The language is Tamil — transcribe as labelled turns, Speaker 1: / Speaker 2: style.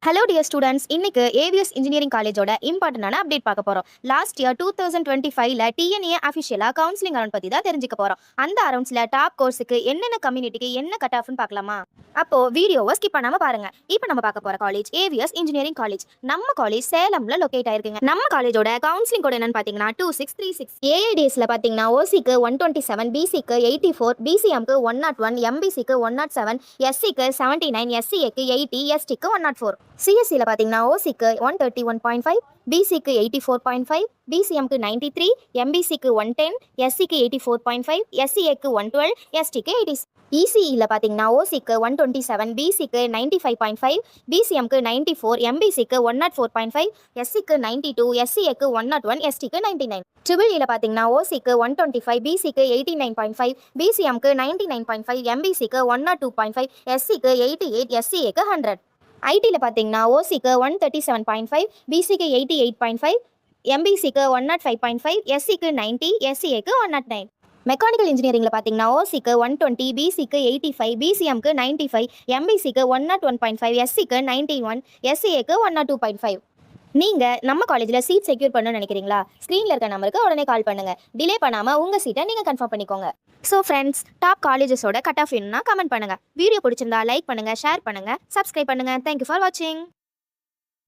Speaker 1: ஹலோ டியர் ஸ்டூடெண்ட்ஸ், இன்னைக்கு ஏவிஎஸ் இன்ஜினியரிங் காலேஜோட இம்பார்ட்டன்டான அப்டேட் பார்க்க போறோம். லாஸ்ட் இயர் 2025ல டிஎன்ஏ அஃபிஷியலா கவுன்சிலிங் அரவுண்ட் பத்தி தான் தெரிஞ்சுக்க போறோம். அந்த அரவுண்ட்ஸ்ல டாப் கோர்ஸுக்கு என்னென்ன கம்யூனிட்டிக்கு என்ன கட் ஆஃப்னு பார்க்கலாமா? அப்போ வீடியோவை ஸ்கிப் பண்ணாம பாருங்க. இப்போ நம்ம பார்க்க போற காலேஜ் ஏவிஎஸ் இன்ஜினியரிங் காலேஜ். நம்ம காலேஜ் சேலம்ல லொகேட் ஆயிருக்குங்க. நம்ம காலேஜோட கவுன்சிலிங் கோட் என்னன்னு பாத்தீங்கன்னா 2636. ஏஐடிஎஸ்ல பாத்தீங்கன்னா ஓசிக்கு 127, பிசிக்கு 84, பிசிஎம்க்கு 101, எம்பிசிக்கு 107, எஸ்சிக்கு 79, எஸ்சிஏக்கு 80, எஸ்டிக்கு 104. சிஎஸ்சியில் பார்த்தீங்கன்னா ஓசிக்கு 131.5, பிசிக்கு 84.5, பிசிஎம்க்கு 93, எம்பிசிக்கு 110, எஸ்சிக்கு 84.5, எஸ்சிஏக்கு 112, எஸ்டிக்கு 86. இசிஇயில் பார்த்தீங்கன்னா ஓசிக்கு 127, பிசிக்கு 95.5, பிசிஎம்க்கு 94, எம்பிசிக்கு 104.5, எஸ்சிக்கு 92, எஸ்சிஏக்கு 101, எஸ்டிக்கு 99. ட்ரிபிள்இயில் பார்த்தீங்கன்னா ஓசிக்கு 125, பிசிக்கு 89.5, பிசிஎம்க்கு 99.5, எம்பிசிக்கு 102.5, எஸ்சிக்கு 88, எஸ்சிஏக்கு 100. ஐடியில் பார்த்தீங்கன்னா ஓசிக்கு 137.5, பிசிக்கு 88.5, எம்பிசிக்கு 105.5, எஸ்சிக்கு 90, எஸ்சிஏக்கு 109. மெக்கானிக்கல் இன்ஜினியரிங்கில் பார்த்தீங்கன்னா ஓசிக்கு 120, பிசிக்கு 85, பிசிஎம்க்கு 95, எம்பிசிக்கு 101.5, எஸ்சிக்கு 91, எஸ்சிஏக்கு 102.5. நீங்கள் நம்ம காலேஜில் சீட் செக்யூர் பண்ணணும்னு நினைக்கிறீங்களா? ஸ்க்ரீனில் இருக்க நம்பருக்கு உடனே கால் பண்ணுங்கள். டிலே பண்ணாமல் உங்கள் சீட்டை நீங்கள் கன்ஃபார்ம் பண்ணிக்கோங்க. ஸோ ஃப்ரெண்ட்ஸ், டாப் காலேஜஸோட கட் ஆஃப் வேணும்னா கமெண்ட் பண்ணுங்கள். வீடியோ பிடிச்சிருந்தா லைக் பண்ணுங்கள், ஷேர் பண்ணுங்கள், சப்ஸ்கிரைப் பண்ணுங்கள். தேங்க்யூ ஃபார் வாட்சிங்.